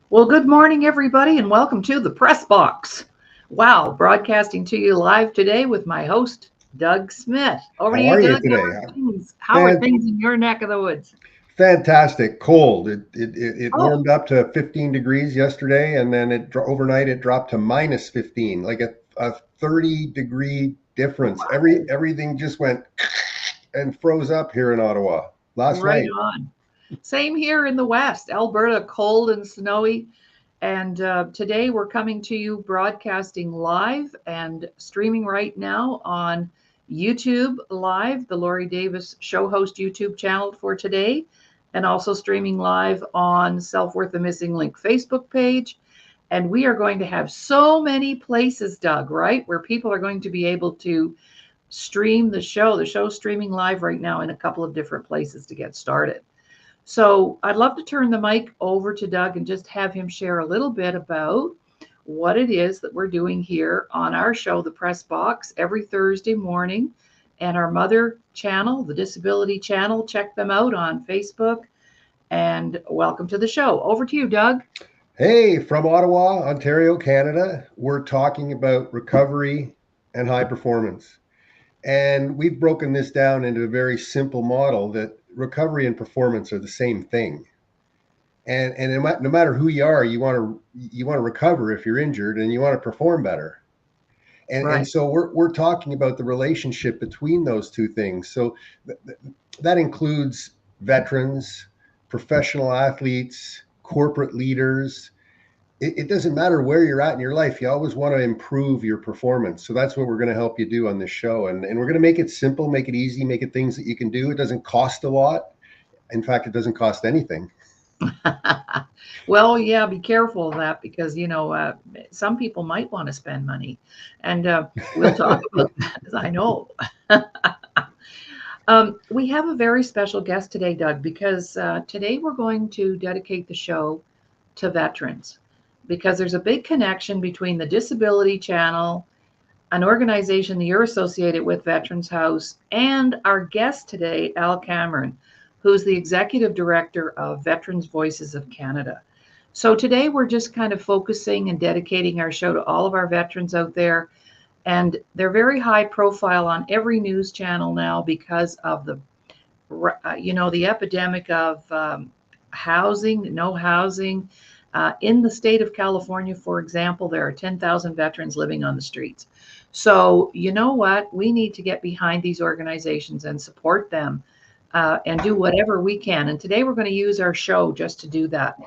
Well, good morning, everybody, and welcome to the Press Box. Wow, broadcasting to you live today with my host, Doug Smith. Over to How you, are you Doug. today? How are Fan- things in your neck of the woods? Fantastic. Cold. It Oh, warmed up to 15 degrees yesterday, and then overnight it dropped to minus 15, like a 30-degree difference. Everything just went and froze up here in Ottawa last right night. on. Same here in the West, Alberta, cold and snowy. And today we're coming to you broadcasting live and streaming right now on YouTube Live, the Laurie Davis Show Host YouTube channel for today, and also streaming live on Self Worth the Missing Link Facebook page. And we are going to have so many places, Doug, right, where people are going to be able to stream the show. The show's streaming live right now in a couple of different places to get started. So I'd love to turn the mic over to Doug and just have him share a little bit about what it is that we're doing here on our show, The Press Box, every Thursday morning, and our mother channel, the Disability Channel. Check them out on Facebook. And welcome to the show. Over to you, Doug. Hey, from Ottawa, Ontario, Canada, we're talking about recovery and high performance. And we've broken this down into a very simple model that recovery and performance are the same thing. And no matter who you are, you want to recover if you're injured, and you want to perform better. And Right. so we're talking about the relationship between those two things. So that includes veterans, professional athletes, corporate leaders. It doesn't matter where you're at in your life. You always want to improve your performance. So that's what we're going to help you do on this show. And we're going to make it simple, make it easy, make it things that you can do. It doesn't cost a lot. In fact, it doesn't cost anything. Well, yeah, be careful of that because, some people might want to spend money. And we'll talk about that, as I know. We have a very special guest today, Doug, because today we're going to dedicate the show to veterans because there's a big connection between the Disability Channel, an organization that you're associated with, Veterans House, and our guest today, Al Cameron, who's the executive director of Veterans Voices of Canada. So today we're just kind of focusing and dedicating our show to all of our veterans out there. And they're very high profile on every news channel now because of the epidemic of housing, no housing. In the state of California, for example, there are 10,000 veterans living on the streets. So, you know what? We need to get behind these organizations and support them and do whatever we can. And today we're going to use our show just to do that.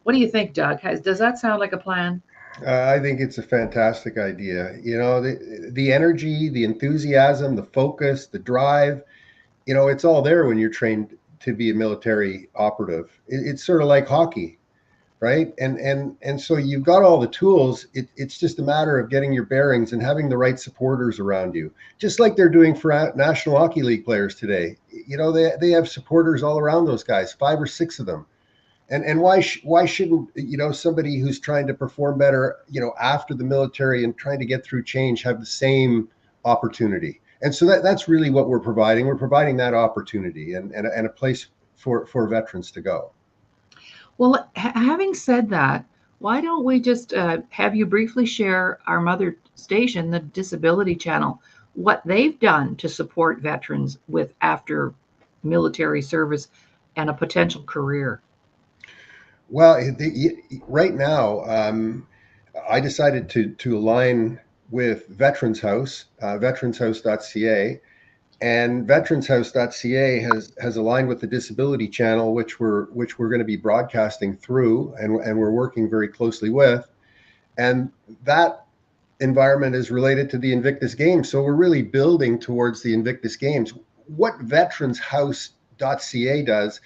What do you think, Doug? Does that sound like a plan? I think it's a fantastic idea. The energy, the enthusiasm, the focus, the drive, it's all there when you're trained to be a military operative. It's sort of like hockey, right? And so you've got all the tools. It's just a matter of getting your bearings and having the right supporters around you, just like they're doing for National Hockey League players today. They have supporters all around those guys, 5 or 6 of them. And why shouldn't somebody who's trying to perform better after the military and trying to get through change have the same opportunity? And so that's really what we're providing. We're providing that opportunity and a place for veterans to go. Well, having said that, why don't we just have you briefly share our mother station, the Disability Channel, what they've done to support veterans with after military service and a potential career? Well, right now, I decided to align with Veterans House, veteranshouse.ca, and veteranshouse.ca has aligned with the Disability Channel, which we're going to be broadcasting through, and we're working very closely with, and that environment is related to the Invictus Games. So we're really building towards the Invictus Games. What veteranshouse.ca does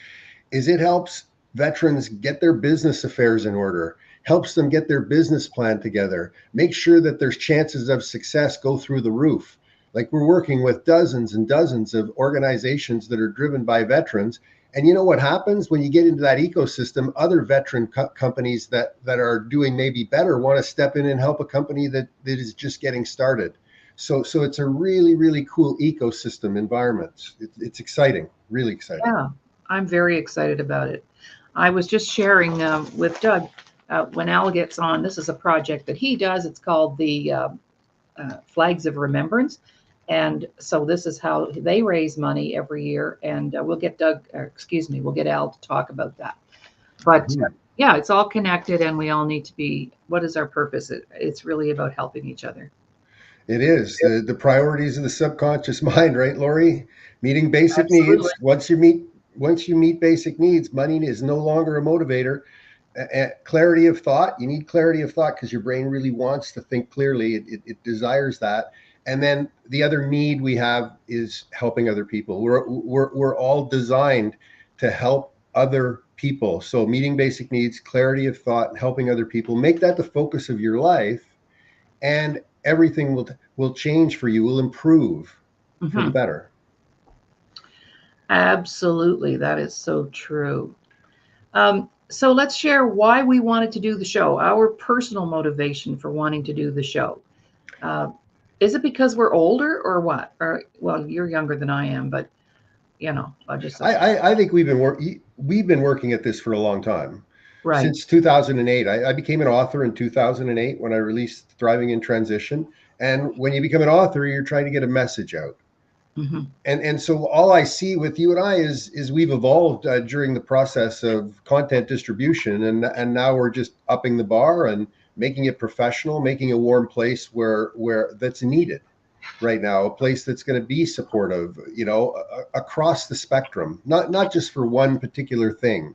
is it helps veterans get their business affairs in order, helps them get their business plan together, make sure that there's chances of success go through the roof. Like, we're working with dozens and dozens of organizations that are driven by veterans. And you know what happens when you get into that ecosystem? Other veteran companies that are doing maybe better want to step in and help a company that is just getting started. So it's a really, really cool ecosystem environment. It's exciting, really exciting. Yeah, I'm very excited about it. I was just sharing with Doug. when Al gets on, this is a project that he does. It's called the Flags of Remembrance. And so this is how they raise money every year. And we'll get we'll get Al to talk about that. But yeah, it's all connected, and we all need to be, what is our purpose? It's really about helping each other. It is the priorities of the subconscious mind, right, Laurie? Meeting basic Absolutely. needs. Once you meet basic needs, money is no longer a motivator. Clarity of thought. You need clarity of thought because your brain really wants to think clearly. It desires that. And then the other need we have is helping other people. We're all designed to help other people. So meeting basic needs, clarity of thought, and helping other people, make that the focus of your life, and everything will change for you, will improve for the Hmm. better. Absolutely. That is so true. So let's share why we wanted to do the show, our personal motivation for wanting to do the show. Uh, is it because we're older or what? Or, well, you're younger than I am, but I'll just say, I think we've been working at this for a long time. right. Since 2008. I became an author in 2008 when I released Thriving in Transition. And when you become an author, you're trying to get a message out. Hmm. And so all I see with you and I is we've evolved during the process of content distribution, and now we're just upping the bar and making it professional, making a warm place where that's needed right now, a place that's going to be supportive, across the spectrum, not just for one particular thing,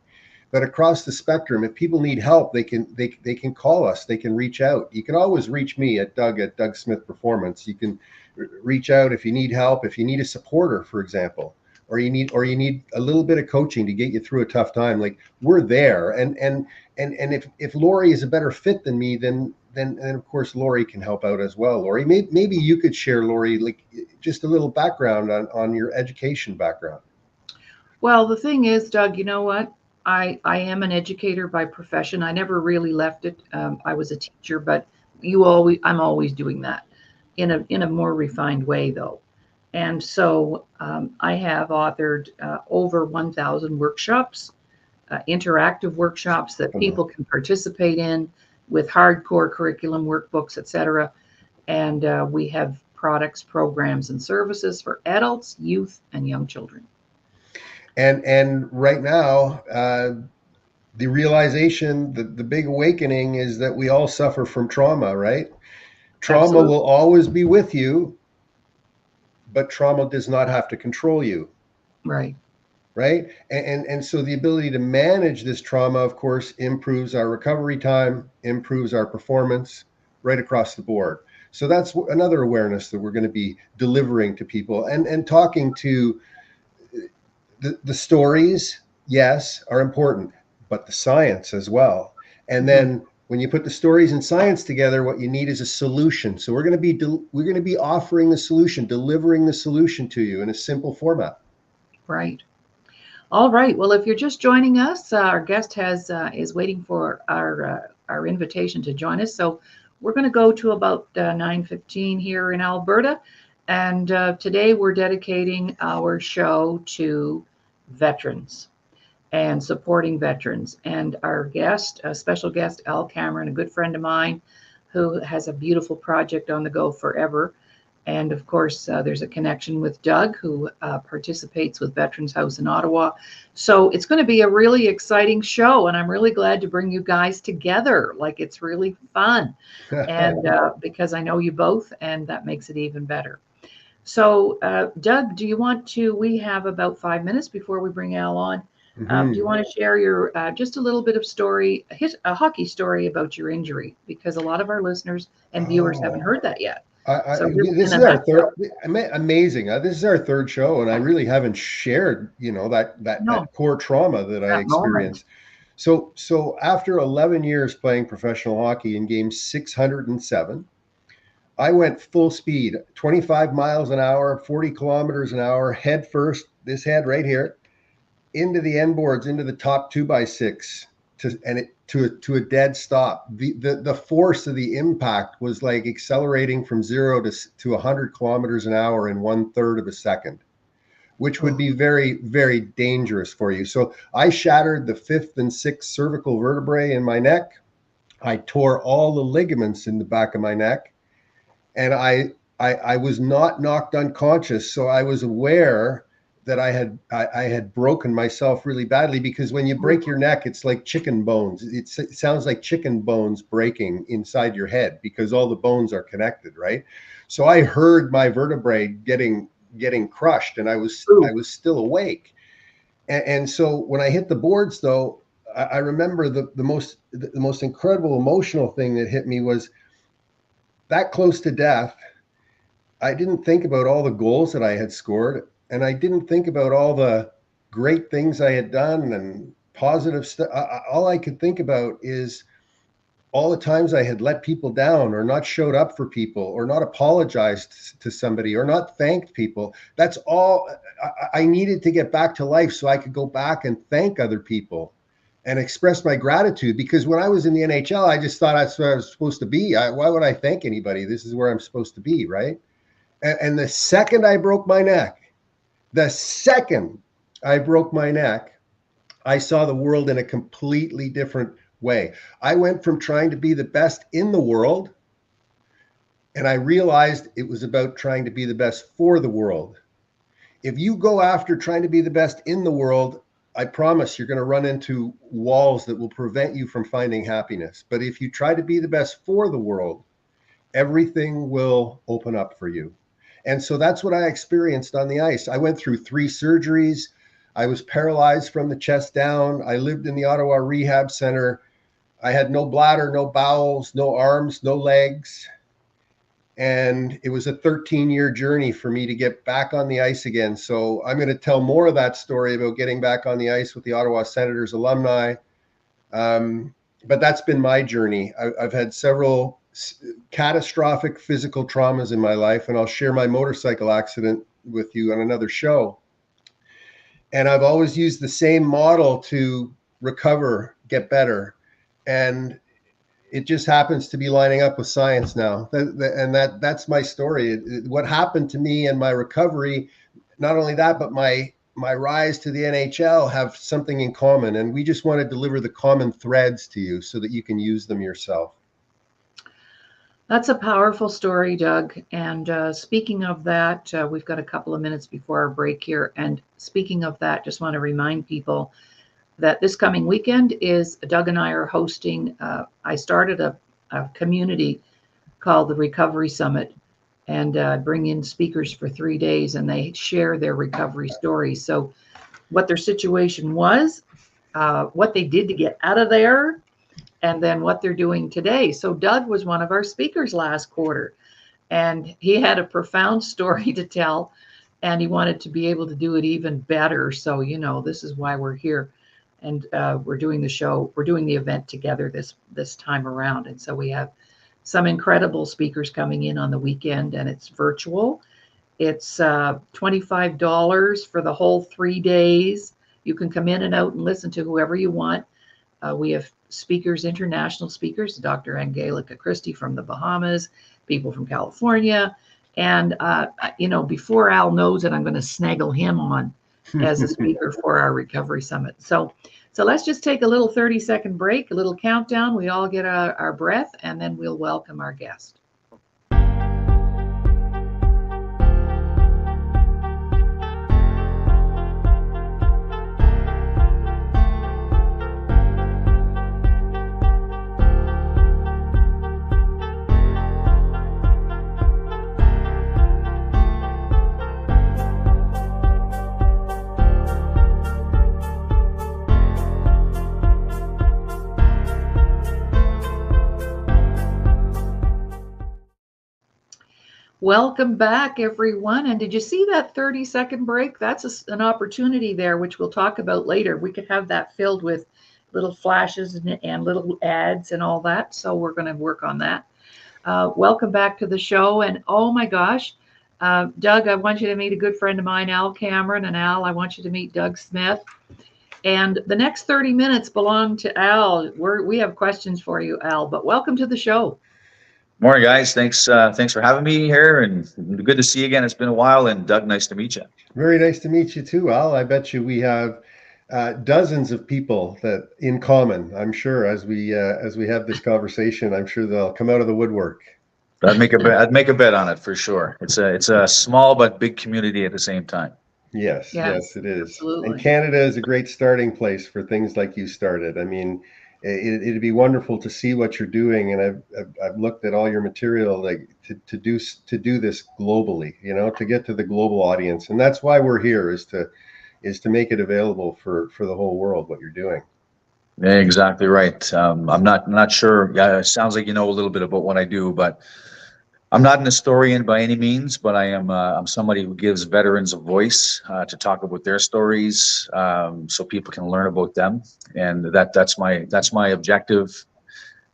but across the spectrum. If people need help, they can call us, they can reach out. You can always reach me at Doug Smith Performance. You can reach out if you need help, if you need a supporter, for example, or you need a little bit of coaching to get you through a tough time. Like, we're there. And if Laurie is a better fit than me, then of course Laurie can help out as well. Laurie, maybe you could share, Laurie, like just a little background on your education background. Well, the thing is, Doug, you know what? I am an educator by profession. I never really left it. I was a teacher, but I'm always doing that in a more refined way, though. And so I have authored over 1,000 workshops, interactive workshops that people can participate in with hardcore curriculum workbooks, etc. And we have products, programs, and services for adults, youth, and young children. And right now, the realization, the big awakening is that we all suffer from trauma, right? Trauma Absolutely. will always be with you, but trauma does not have to control you, Right. right? And so the ability to manage this trauma, of course, improves our recovery time, improves our performance right across the board. So that's another awareness that we're going to be delivering to people, and talking to the stories, yes, are important, but the science as well. And Hmm. then when you put the stories and science together, what you need is a solution. So we're going to be offering the solution, delivering the solution to you in a simple format. Right. All right. Well, if you're just joining us, our guest has is waiting for our invitation to join us. So we're going to go to about 9:15 here in Alberta, and today we're dedicating our show to veterans and supporting veterans. And our guest, a special guest, Al Cameron, a good friend of mine, who has a beautiful project on the go forever. And of course, there's a connection with Doug, who participates with Veterans House in Ottawa. So it's going to be a really exciting show, and I'm really glad to bring you guys together. Like, it's really fun, and because I know you both, and that makes it even better. So, Doug, do you want to? We have about 5 minutes before we bring Al on. Do you Mm-hmm. want to share your just a little bit of story, a hockey story about your injury? Because a lot of our listeners and viewers haven't Oh, heard that yet. So, just this in is a our nutshell. third. Amazing. This is our third show, and I really haven't shared, No, that core trauma that I that moment. experienced. So after 11 years playing professional hockey in game 607, I went full speed, 25 miles an hour, 40 kilometers an hour, head first, this head right here, into the end boards, into the top 2x6, to a dead stop. The force of the impact was like accelerating from 0 to 100 kilometers an hour in 1/3 of a second, which would Oh, be very, very dangerous for you. So I shattered the fifth and sixth cervical vertebrae in my neck. I tore all the ligaments in the back of my neck, and I was not knocked unconscious. So I was aware that I had broken myself really badly, because when you break your neck, it's like chicken bones. It sounds like chicken bones breaking inside your head, because all the bones are connected, right? So I heard my vertebrae getting crushed, and I was still awake. And so when I hit the boards, though, I remember the most incredible emotional thing that hit me was, that close to death, I didn't think about all the goals that I had scored, and I didn't think about all the great things I had done and positive stuff. All I could think about is all the times I had let people down, or not showed up for people, or not apologized to somebody, or not thanked people. That's all. I needed to get back to life so I could go back and thank other people and express my gratitude. Because when I was in the NHL, I just thought that's where I was supposed to be. Why would I thank anybody? This is where I'm supposed to be, right? And the second I broke my neck, I saw the world in a completely different way. I went from trying to be the best in the world, and I realized it was about trying to be the best for the world. If you go after trying to be the best in the world, I promise you're going to run into walls that will prevent you from finding happiness. But if you try to be the best for the world, everything will open up for you. And so that's what I experienced on the ice. I went through 3 surgeries. I was paralyzed from the chest down. I lived in the Ottawa Rehab Center. I had no bladder, no bowels, no arms, no legs. And it was a 13-year journey for me to get back on the ice again. So I'm going to tell more of that story about getting back on the ice with the Ottawa Senators alumni. But that's been my journey. I've had several catastrophic physical traumas in my life, and I'll share my motorcycle accident with you on another show. And I've always used the same model to recover, get better. And it just happens to be lining up with science now. That's my story. What happened to me and my recovery, not only that, but my rise to the NHL have something in common. And we just want to deliver the common threads to you so that you can use them yourself. That's a powerful story, Doug. And speaking of that, we've got a couple of minutes before our break here. And speaking of that, just want to remind people that this coming weekend is Doug and I are hosting. I started a community called the Recovery Summit, and bring in speakers for 3 days, and they share their recovery stories. So what their situation was, what they did to get out of there, and then what they're doing today. So Doug was one of our speakers last quarter, and he had a profound story to tell, and he wanted to be able to do it even better. So, this is why we're here. And we're doing the show, we're doing the event together this time around. And so we have some incredible speakers coming in on the weekend, and it's virtual. It's $25 for the whole 3 days. You can come in and out and listen to whoever you want. We have speakers, international speakers, Dr. Angelica Christie from the Bahamas, people from California. And, before Al knows it, I'm going to snaggle him on as a speaker for our Recovery Summit. So let's just take a little 30-second break, a little countdown. We all get our breath, and then we'll welcome our guest. Welcome back, everyone. And did you see that 30-second break? That's an opportunity there, which we'll talk about later. We could have that filled with little flashes and little ads and all that. So we're going to work on that. Welcome back to the show. And oh my gosh, Doug, I want you to meet a good friend of mine, Al Cameron. And Al, I want you to meet Doug Smith. And the next 30 minutes belong to Al. We have questions for you, Al, but welcome to the show. Morning, guys. Thanks for having me here, and good to see you again. It's been a while, and Doug, nice to meet you. Very nice to meet you too, Al. I bet you we have dozens of people that in common. I'm sure as we have this conversation, I'm sure they'll come out of the woodwork. I'd make a bet. I'd make a bet on it for sure. It's a small but big community at the same time. Yes, Yes, yes, it is. absolutely. And Canada is a great starting place for things like you started. I mean, it'd be wonderful to see what you're doing, and I've looked at all your material, like to do this globally, to get to the global audience, and that's why we're here, is to make it available for the whole world what you're doing. Yeah, exactly right. I'm not sure. Yeah, it sounds like you know a little bit about what I do, but I'm not an historian by any means. But I am. I'm somebody who gives veterans a voice to talk about their stories, so people can learn about them, and that's my objective.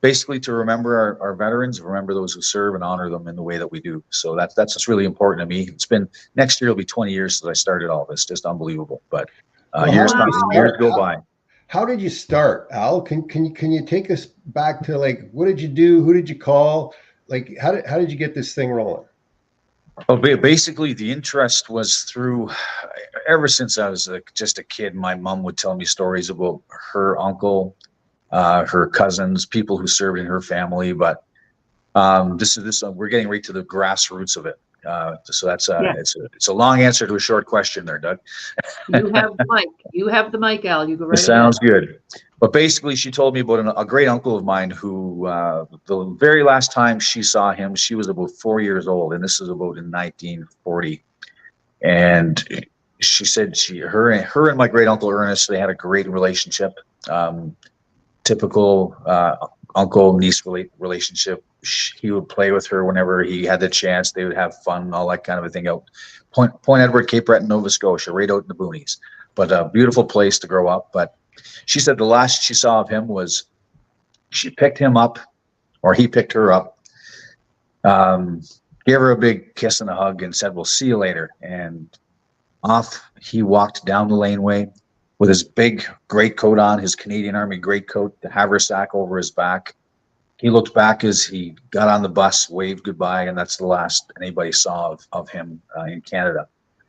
Basically, to remember our veterans, remember those who serve, and honor them in the way that we do. So that's what's really important to me. It's been next year will be 20 years since I started all this. Just unbelievable. But Well, years how did you years start? go by. How did you start, Al? Can you take us back to, like, what did you do? Who did you call? Like, how did you get this thing rolling? Well, basically, the interest was through ever since I was just a kid. My mom would tell me stories about her uncle, her cousins, people who served in her family. But this we're getting right to the grassroots of it. So that's Yeah. it's a long answer to a short question there, Doug. You have the mic. You have the mic, Al. You go right It ahead. sounds good. But basically, she told me about a great uncle of mine who, the very last time she saw him, she was about 4 years old, and this is about in 1940. And she said her and my great uncle Ernest, they had a great relationship. Typical uncle niece relationship. He would play with her whenever he had the chance. They would have fun, all that kind of a thing out Point Edward, Cape Breton, Nova Scotia, right out in the boonies. But a beautiful place to grow up. But she said the last she saw of him was she picked him up, or he picked her up, gave her a big kiss and a hug, and said, "We'll see you later." And off he walked down the laneway with his big greatcoat on, his Canadian Army greatcoat, the haversack over his back. He looked back as he got on the bus, waved goodbye, and that's the last anybody saw of him in Canada.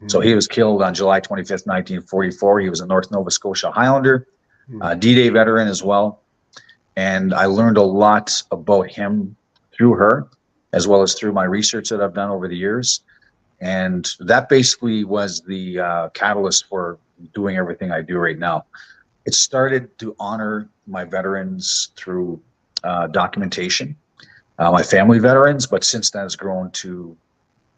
So he was killed on July 25th, 1944. He was a North Nova Scotia Highlander, D-Day veteran as well. And I learned a lot about him through her, as well as through my research that I've done over the years. And that basically was the catalyst for doing everything I do right now. It started to honor my veterans through documentation, my family veterans, but since then it's grown to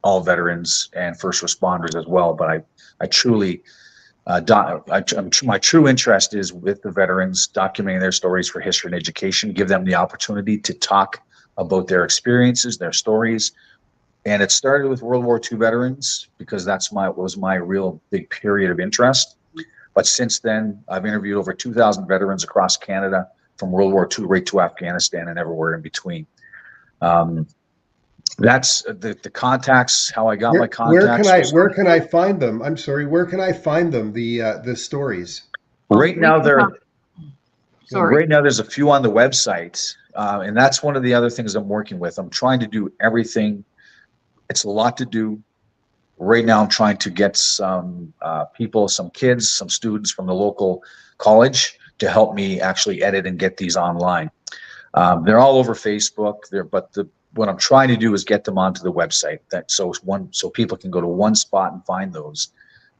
all veterans and first responders as well. But I truly, my true interest is with the veterans, documenting their stories for history and education, give them the opportunity to talk about their experiences, their stories. And it started with World War II veterans because was my real big period of interest. But since then, I've interviewed over 2,000 veterans across Canada from World War II right to Afghanistan and everywhere in between. That's the contacts, how I got my contacts. Where can I find them? I'm sorry, where can I find them? The stories. Right now Sorry. Right now there's a few on the website, and that's one of the other things I'm working with. I'm trying to do everything. It's a lot to do. Right now I'm trying to get some people, some kids, some students from the local college to help me actually edit and get these online. They're all over Facebook. What I'm trying to do is get them onto the website, so people can go to one spot and find those.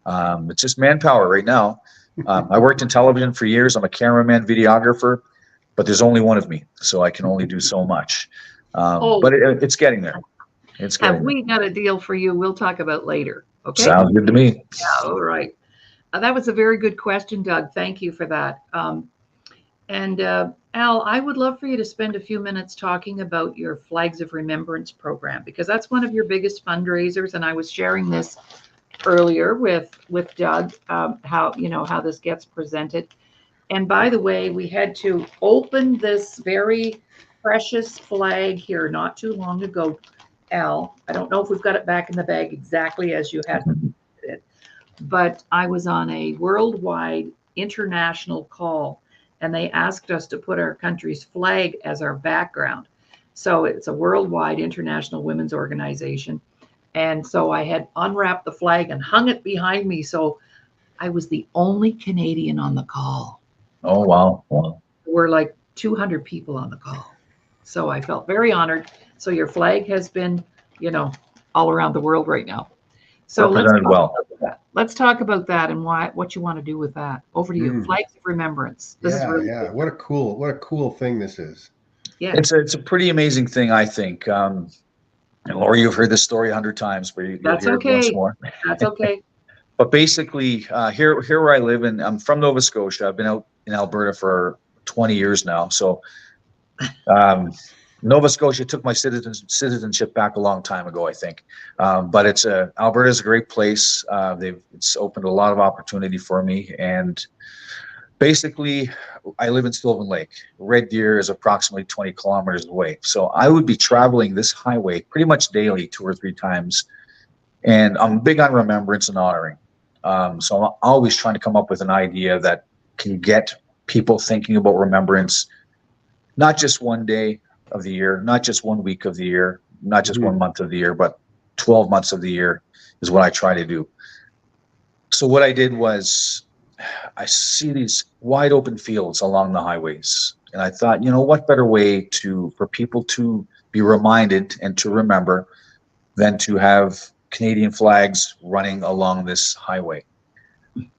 It's just manpower right now. I worked in television for years. I'm a cameraman, videographer, but there's only one of me, so I can only do so much. But it's getting there. Have we got a deal for you? We'll talk about later. Okay. Sounds good to me. Yeah. All right. That was a very good question, Doug. Thank you for that. Al, I would love for you to spend a few minutes talking about your Flags of Remembrance program, because that's one of your biggest fundraisers. And I was sharing this earlier with Doug, how this gets presented. And by the way, we had to open this very precious flag here not too long ago, Al. I don't know if we've got it back in the bag exactly as you had it, but I was on a worldwide international call, and they asked us to put our country's flag as our background. So it's a worldwide international women's organization. And so I had unwrapped the flag and hung it behind me. So I was the only Canadian on the call. Oh, wow. Wow. There were like 200 people on the call. So I felt very honored. So your flag has been, all around the world right now. So Represented well. Let's talk about that and what you want to do with that. Over to you. Flags of remembrance. This is really yeah. cool. What a cool thing this is. Yeah. It's a pretty amazing thing, I think. And Laurie, you've heard this story 100 times, but you'll That's hear okay. it once more. That's okay. But basically, here where I live, and I'm from Nova Scotia. I've been out in Alberta for 20 years now. So Nova Scotia took my citizenship back a long time ago, I think. But Alberta's a great place. It's opened a lot of opportunity for me. And basically, I live in Sylvan Lake. Red Deer is approximately 20 kilometers away. So I would be traveling this highway pretty much daily, 2 or 3 times. And I'm big on remembrance and honoring. So I'm always trying to come up with an idea that can get people thinking about remembrance, not just one day of the year, not just 1 week of the year, not just 1 month of the year, but 12 months of the year is what I try to do. So what I did was I see these wide open fields along the highways. And I thought, what better way for people to be reminded and to remember than to have Canadian flags running along this highway.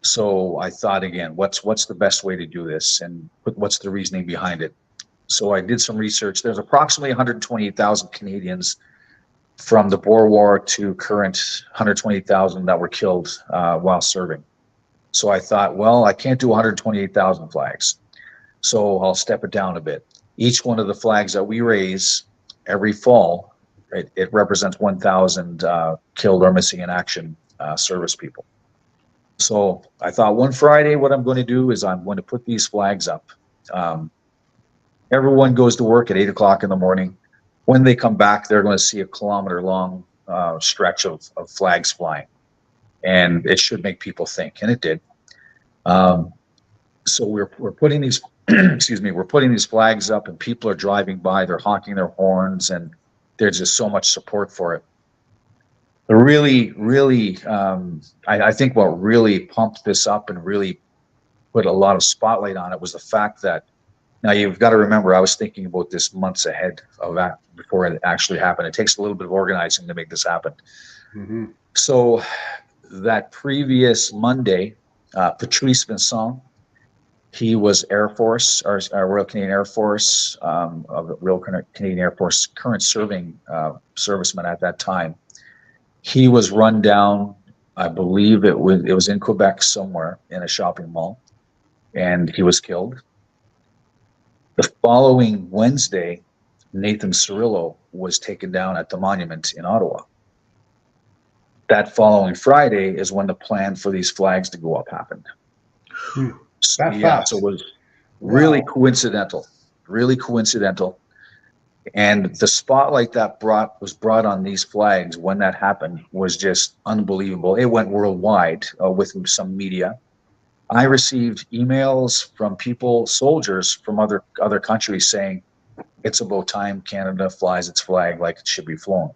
So I thought again, what's the best way to do this, and what's the reasoning behind it? So I did some research. There's approximately 128,000 Canadians from the Boer War to current 120,000 that were killed while serving. So I thought, well, I can't do 128,000 flags. So I'll step it down a bit. Each one of the flags that we raise every fall, it represents 1,000 killed or missing in action service people. So I thought one Friday, what I'm going to do is I'm going to put these flags up. Everyone goes to work at 8 o'clock in the morning. When they come back, they're going to see a kilometer-long stretch of flags flying, and it should make people think, and it did. So we're putting these, we're putting these flags up, and people are driving by. They're honking their horns, and there's just so much support for it. But really, I think what really pumped this up and really put a lot of spotlight on it was the fact that, now you've got to remember, I was thinking about this months ahead of that before it actually happened. It takes a little bit of organizing to make this happen. Mm-hmm. So that previous Monday, Patrice Vincent, he was Air Force, or Royal Canadian Air Force, of the Royal Canadian Air Force, current serving serviceman at that time. He was run down, I believe it was in Quebec somewhere in a shopping mall, and he was killed. The following Wednesday, Nathan Cirillo was taken down at the monument in Ottawa. That following Friday is when the plan for these flags to go up happened. So it was really coincidental, And the spotlight that was brought on these flags when that happened was just unbelievable. It went worldwide with some media. I received emails from soldiers from other countries saying, it's about time Canada flies its flag like it should be flown.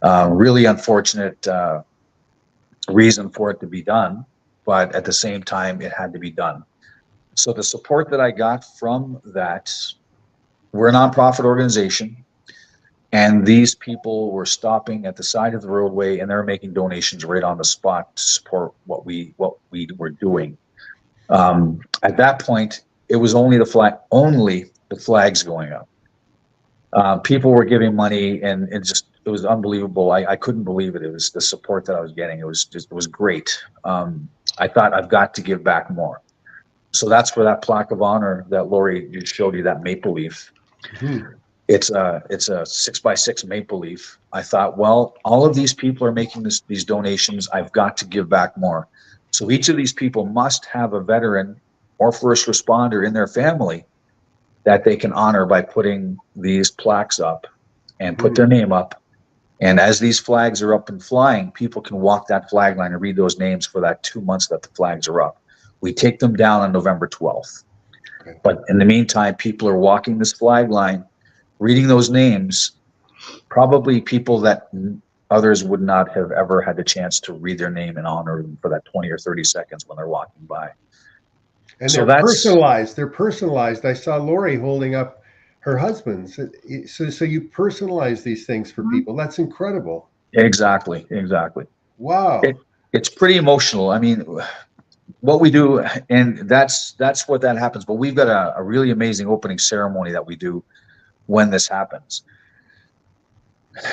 Really unfortunate reason for it to be done, but at the same time, it had to be done. So the support that I got from that, we're a nonprofit organization, and these people were stopping at the side of the roadway, and they're making donations right on the spot to support what we were doing. At that point, it was only the flags going up. People were giving money, and it was unbelievable. I couldn't believe it. It was the support that I was getting. It was great. I thought, I've got to give back more. So that's where that plaque of honor that Laurie just showed you, that maple leaf. Mm-hmm. It's a 6x6 maple leaf. I thought, well, all of these people are making these donations. I've got to give back more. So each of these people must have a veteran or first responder in their family that they can honor by putting these plaques up and put their name up. And as these flags are up and flying, people can walk that flag line and read those names for that 2 months that the flags are up. We take them down on November 12th. Okay. But in the meantime, people are walking this flag line, reading those names, probably people that others would not have ever had the chance to read their name and honor them for that 20 or 30 seconds when they're walking by. And So they're that's personalized. They're personalized. I saw Laurie holding up her husband's. So you personalize these things for people. That's incredible. exactly. Wow. It's pretty emotional. I mean, what we do, and that's what that happens. But we've got a really amazing opening ceremony that we do when this happens.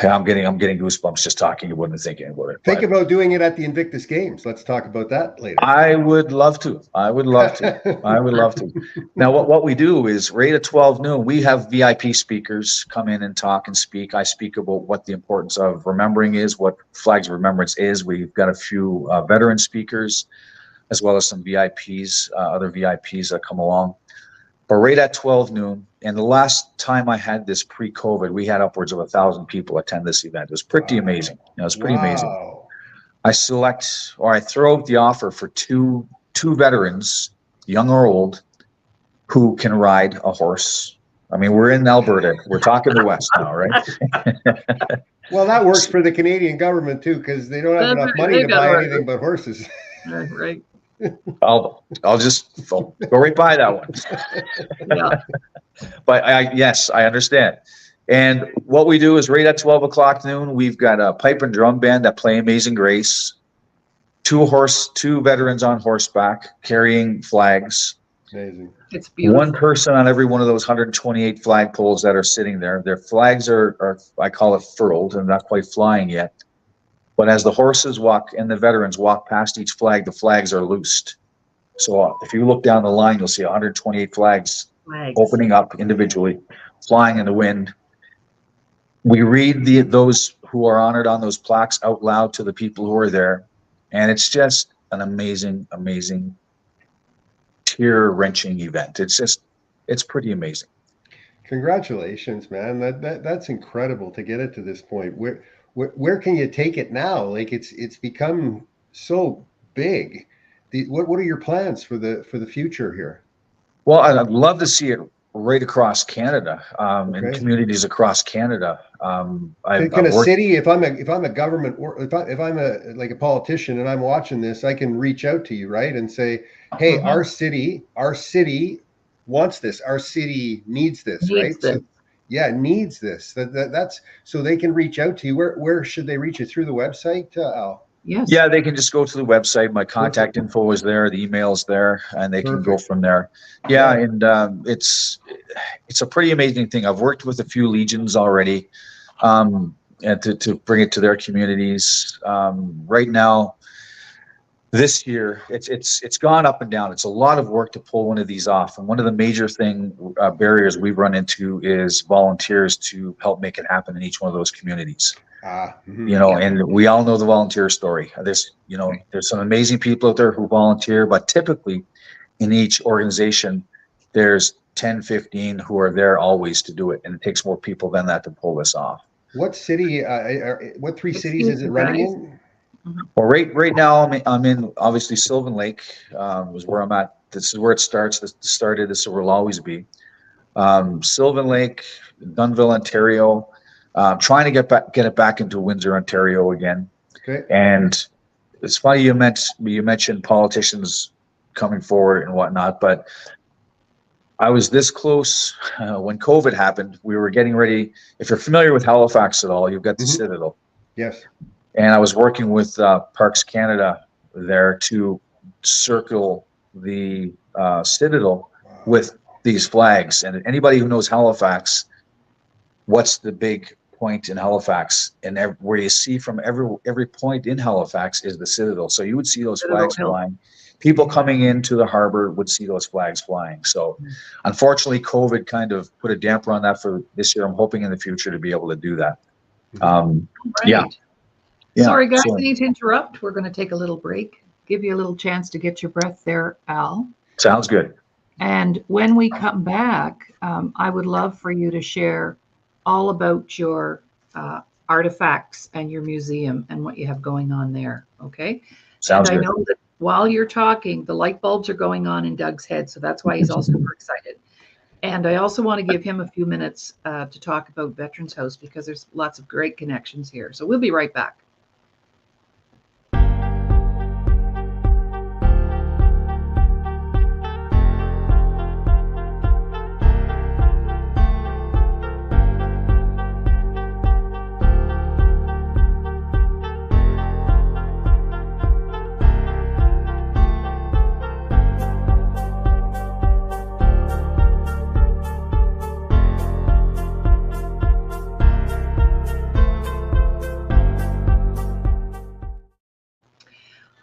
I'm getting goosebumps just talking about it and thinking about it. Think about doing it at the Invictus Games. Let's talk about that later. I would love to. Now, what we do is right at 12 noon, we have VIP speakers come in and talk and speak. I speak about what the importance of remembering is, what Flags of Remembrance is. We've got a few veteran speakers, as well as some VIPs, other VIPs that come along. But right at 12 noon, and the last time I had this pre-COVID, we had upwards of 1,000 people attend this event. It was pretty amazing. It was pretty amazing. I throw out the offer for two veterans, young or old, who can ride a horse. I mean, we're in Alberta. We're talking the West now, right? Well, that works for the Canadian government too, because they don't have enough money to buy anything but horses. Right. I'll just go right by that one. Yeah. But yes, I understand. And what we do is right at 12 o'clock noon, we've got a pipe and drum band that play Amazing Grace, two veterans on horseback carrying flags. Amazing. It's beautiful. One person on every one of those 128 flagpoles that are sitting there. Their flags are I call it furled and not quite flying yet. But as the horses walk and the veterans walk past each flag, the flags are loosed. So if you look down the line, you'll see 128 flags opening up individually, flying in the wind. We read those who are honored on those plaques out loud to the people who are there. And it's just an amazing, amazing, tear-wrenching event. It's pretty amazing. Congratulations, man. That's incredible to get it to this point. Where can you take it now? Like it's become so big. What are your plans for the future here? Well, I'd love to see it right across Canada, in communities across Canada. Can a city, if I'm a government, or if I'm a politician and I'm watching this, I can reach out to you, right, and say, hey, our city wants this. Our city needs this, right? So, yeah, needs this. That's so they can reach out to you. Where should they reach you? Through the website, Al? Yes. Yeah, they can just go to the website. My contact info is there. The email's there, and they can go from there. Yeah, and it's a pretty amazing thing. I've worked with a few legions already, and to bring it to their communities. Right now, this year, it's gone up and down. It's a lot of work to pull one of these off, and one of the major barriers we've run into is volunteers to help make it happen in each one of those communities. And we all know the volunteer story. There's some amazing people out there who volunteer, but typically in each organization, there's 10, 15 who are there always to do it. And it takes more people than that to pull this off. What city, what three cities is it running in? Well, right now I'm in obviously Sylvan Lake is where I'm at. This is where it starts. This started. This is where it'll always be. Sylvan Lake, Dunnville, Ontario. Trying to get it back into Windsor, Ontario again. Okay. And it's funny you mentioned politicians coming forward and whatnot, but I was this close when COVID happened. We were getting ready. If you're familiar with Halifax at all, you've got the Citadel. Yes. And I was working with Parks Canada there to circle the Citadel with these flags. And anybody who knows Halifax, what's the big point in Halifax? And where you see from every point in Halifax is the Citadel. So you would see those flags flying. People coming into the harbor would see those flags flying. So unfortunately, COVID kind of put a damper on that for this year. I'm hoping in the future to be able to do that. Yeah. Sorry, guys, I need to interrupt. We're going to take a little break. Give you a little chance to get your breath there, Al. Sounds good. And when we come back, I would love for you to share all about your artifacts and your museum and what you have going on there. Okay. Sounds good. I know that while you're talking, the light bulbs are going on in Doug's head. So that's why he's all super excited. And I also want to give him a few minutes to talk about Veterans House because there's lots of great connections here. So we'll be right back.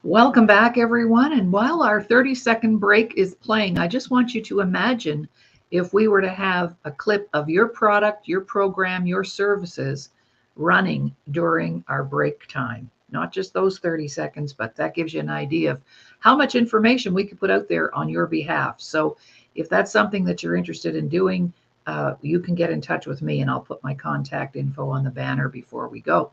Welcome back, everyone. And while our 30-second break is playing, I just want you to imagine if we were to have a clip of your product, your program, your services running during our break time. Not just those 30 seconds, but that gives you an idea of how much information we could put out there on your behalf. So if that's something that you're interested in doing, you can get in touch with me and I'll put my contact info on the banner before we go.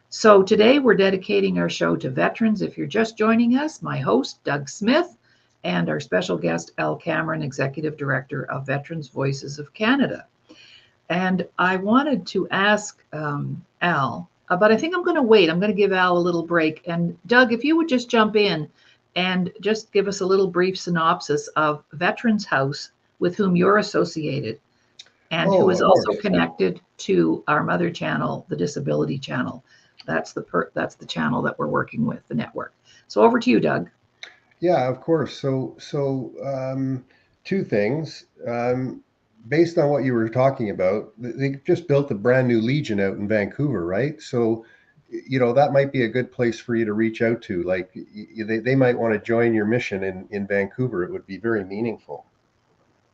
So today we're dedicating our show to veterans. If you're just joining us, my host, Doug Smith, and our special guest, Al Cameron, Executive Director of Veterans Voices of Canada. And I wanted to ask Al, but I think I'm going to wait. I'm going to give Al a little break. And Doug, if you would just jump in and just give us a little brief synopsis of Veterans House, with whom you're associated, and who is also connected to our mother channel, the Disability Channel. That's the channel that we're working with, the network. So over to you, Doug. Yeah, of course. So two things. Based on what you were talking about, they just built a brand new Legion out in Vancouver, right? So, that might be a good place for you to reach out to. Like, they might want to join your mission in Vancouver. It would be very meaningful.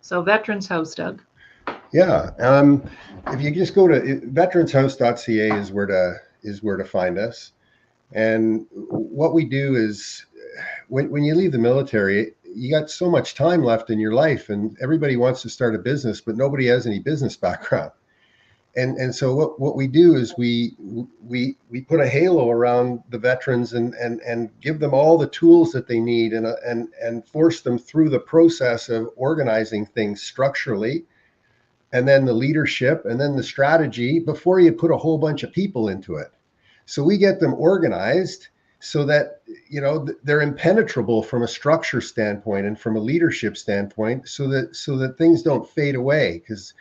So Veterans House, Doug. Yeah. If you just go to veteranshouse.ca is where to find us. And what we do is when you leave the military, you got so much time left in your life and everybody wants to start a business, but nobody has any business background. And so what we do is we put a halo around the veterans and give them all the tools that they need and force them through the process of organizing things structurally, and then the leadership, and then the strategy before you put a whole bunch of people into it. So we get them organized so that, they're impenetrable from a structure standpoint and from a leadership standpoint, so that things don't fade away. Because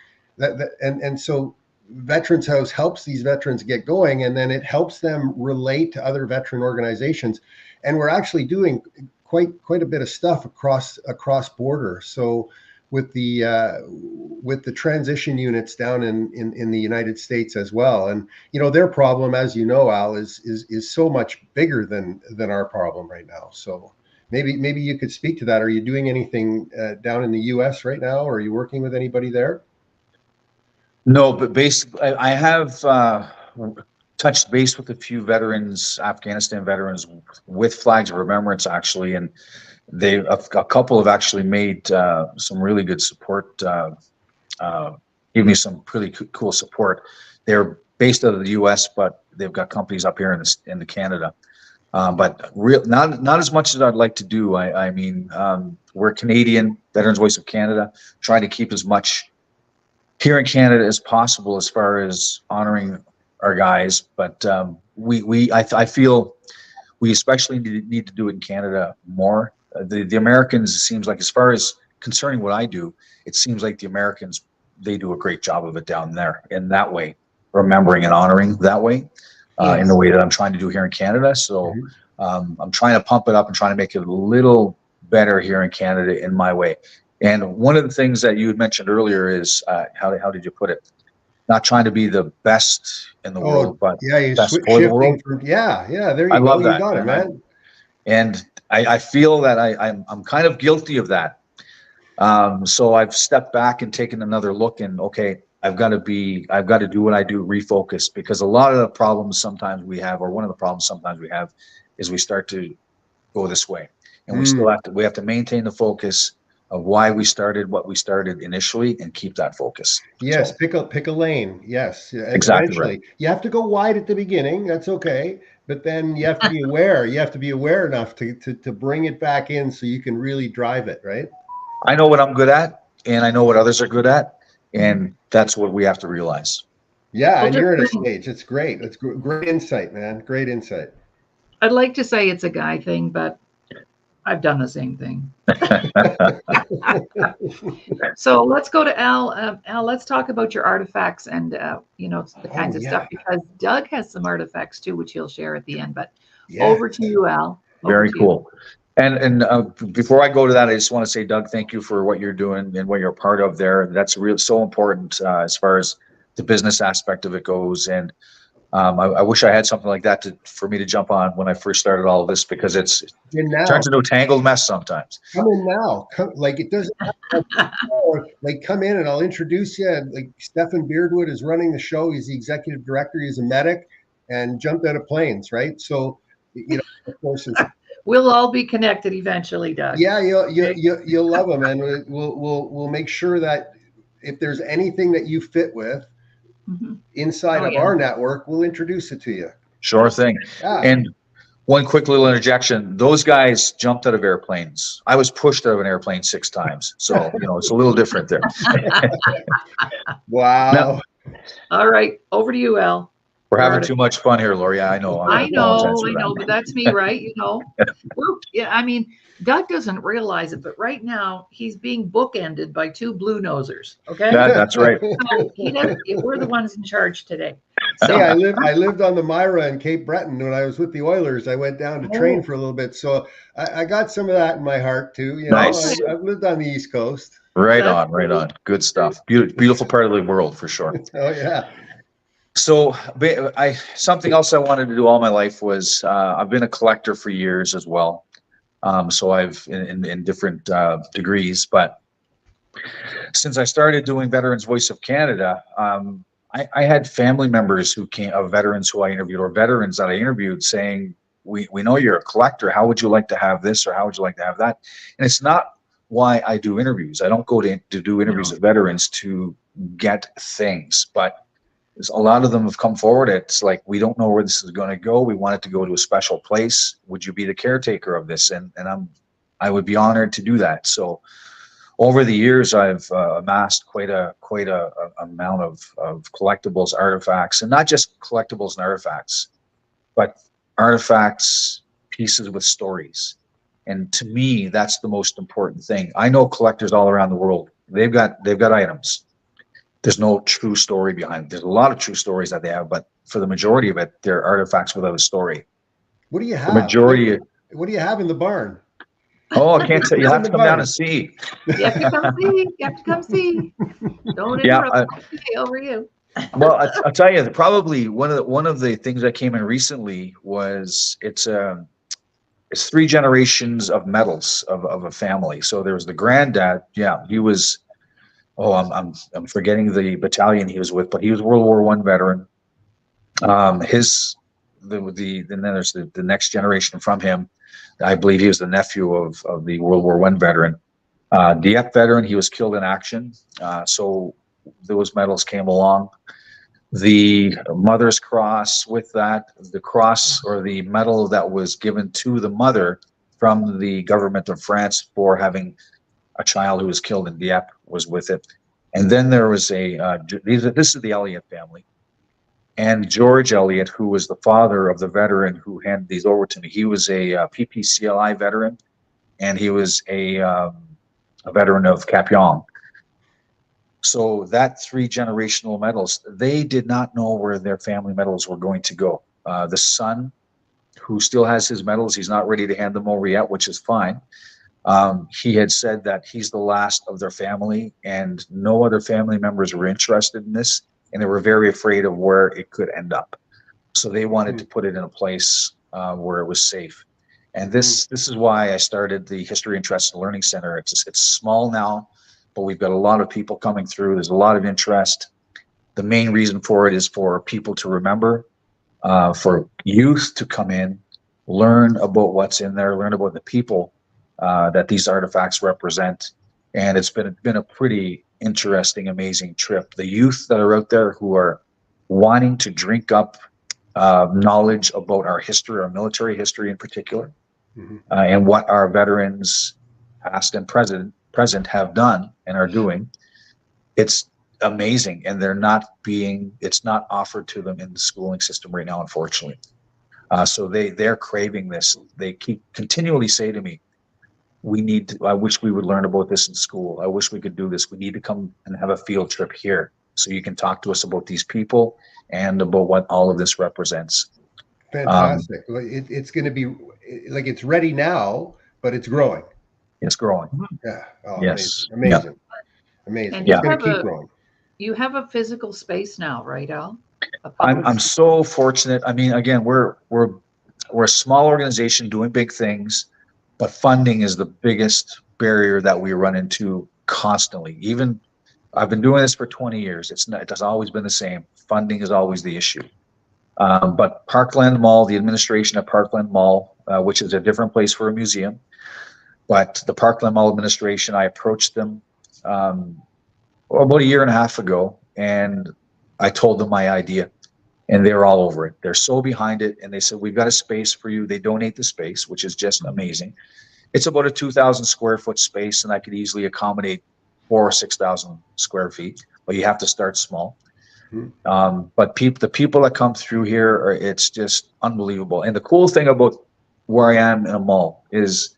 so Veterans House helps these veterans get going, and then it helps them relate to other veteran organizations. And we're actually doing quite a bit of stuff across border. So with the transition units down in the United States as well. And their problem, as you know, Al, is so much bigger than our problem right now. So maybe you could speak to that. Are you doing anything down in the US right now, or are you working with anybody there? No, but basically I have touched base with a few veterans, Afghanistan veterans, with Flags of Remembrance actually, and a couple have actually made some really good support, gave me some really cool support. They're based out of the U.S., but they've got companies up here in the Canada. But not as much as I'd like to do. I mean, we're Canadian, Veterans Voice of Canada, trying to keep as much here in Canada as possible as far as honoring our guys. But I feel we especially need to do it in Canada more. The Americans, it seems like, as far as concerning what I do, it seems like the Americans, they do a great job of it down there in that way, remembering and honoring that way, in the way that I'm trying to do here in Canada. So I'm trying to pump it up and trying to make it a little better here in Canada in my way. And one of the things that you had mentioned earlier is, how did you put it? Not trying to be the best in the world, but best for the world. There you go. I love that. You got it, man. And I feel that I'm kind of guilty of that. So I've stepped back and taken another look, and okay, I've got to do what I do, refocus, because a lot of the problems sometimes we have, or one of the problems sometimes we have, is we start to go this way, and we have to maintain the focus of why we started what we started initially and keep that focus. Yes, so, pick a lane. Yes, exactly right. You have to go wide at the beginning. That's okay, but then you have to be aware. You have to be aware enough to bring it back in so you can really drive it, right? I know what I'm good at. and I know what others are good at, and that's what we have to realize. Yeah, Well, and just you're at a saying. stage. It's great. It's great insight, man. Great insight. I'd like to say it's a guy thing, but I've done the same thing. So let's go to Al. Al, let's talk about your artifacts and the kinds of stuff, because Doug has some artifacts too, which he'll share at the end. But over to you, Al. Very cool. And before I go to that, I just want to say, Doug, thank you for what you're doing and what you're a part of there. That's so important as far as the business aspect of it goes. And I wish I had something like that for me to jump on when I first started all of this, because it turns into a tangled mess sometimes. Come in now. It doesn't come in and I'll introduce you. Like Stefan Beardwood is running the show. He's the executive director. He's a medic and jumped out of planes, right? So, of course, we'll all be connected eventually, Doug. Yeah, you'll love them, and we'll make sure that if there's anything that you fit with inside of our network, we'll introduce it to you. Sure thing. Yeah. And one quick little interjection: those guys jumped out of airplanes. I was pushed out of an airplane 6 times, so it's a little different there. Wow. Now, all right, over to you, Al. We're having too much fun here, Laurie. I know, but that's me, right? I mean, Doug doesn't realize it, but right now he's being bookended by 2 blue nosers. Okay, that's right. So we're the ones in charge today. So, hey, I lived on the Myra in Cape Breton when I was with the Oilers. I went down to train for a little bit, so I got some of that in my heart too. Nice. I've lived on the East Coast. Right on. Good stuff. Beautiful part of the world for sure. Oh yeah. So something else I wanted to do all my life was I've been a collector for years as well. So I've in different degrees, but since I started doing Veterans Voice of Canada, I had family members of veterans who I interviewed, or veterans that I interviewed, saying, we know you're a collector. How would you like to have this, or how would you like to have that? And it's not why I do interviews. I don't go to do interviews with veterans to get things, but a lot of them have come forward. It's like, we don't know where this is going to go. We want it to go to a special place. Would you be the caretaker of this? And I would be honored to do that. So over the years, I've amassed quite a amount of collectibles, artifacts, and not just collectibles and artifacts, but artifacts, pieces with stories. And to me, that's the most important thing. I know collectors all around the world. They've got items. There's no true story behind it. There's a lot of true stories that they have, but for the majority of it, they're artifacts without a story. What do you have? The majority. What do you have in the barn? Oh, I can't tell you. You have to come down and see. You have to come see. You have to come see. Don't interrupt. Over you. Well, I'll tell you. Probably one of the things that came in recently was it's 3 generations of medals of a family. So there was the granddad. Yeah, he was. Oh, I'm forgetting the battalion he was with, but he was World War I veteran. Then there's the next generation from him. I believe he was the nephew of the World War I veteran. Dieppe veteran, he was killed in action. So those medals came along. The Mother's Cross with that, the cross or the medal that was given to the mother from the government of France for having a child who was killed in Dieppe was with it. And then there was this is the Elliott family. And George Elliott, who was the father of the veteran who handed these over to me, he was a PPCLI veteran, and he was a veteran of Capyon. So that 3 generational medals, they did not know where their family medals were going to go. The son, who still has his medals, he's not ready to hand them over yet, which is fine. He had said that he's the last of their family, and no other family members were interested in this, and they were very afraid of where it could end up. So they wanted to put it in a place where it was safe. And this is why I started the History, Interest, and Learning Center. It's small now, but we've got a lot of people coming through. There's a lot of interest. The main reason for it is for people to remember, for youth to come in, learn about what's in there, learn about the people that these artifacts represent. And it's been a pretty interesting, amazing trip. The youth that are out there who are wanting to drink up knowledge about our history, our military history in particular, and what our veterans, past and present, present have done and are doing, it's amazing. And it's not offered to them in the schooling system right now, unfortunately. So they're craving this. They keep continually say to me, I wish we would learn about this in school. I wish we could do this. We need to come and have a field trip here so you can talk to us about these people and about what all of this represents. Fantastic. It's going to be like, it's ready now, but it's growing. It's growing. Yeah. Oh, Yes. Amazing. Amazing. And It's going to keep growing. You have a physical space now, right, Al? I'm so fortunate. I mean, again, we're a small organization doing big things, but funding is the biggest barrier that we run into constantly. Even I've been doing this for 20 years. It has always been the same. Funding is always the issue. But Parkland Mall, the administration of Parkland Mall, which is a different place for a museum, but the Parkland Mall administration, I approached them about a year and a half ago, and I told them my idea, and they're all over it. They're so behind it, and they said, we've got a space for you. They donate the space, which is just amazing. It's about a 2,000 square foot space, and I could easily accommodate 4,000 or 6,000 square feet, but you have to start small. But the people that come through here, it's just unbelievable. And the cool thing about where I am in a mall is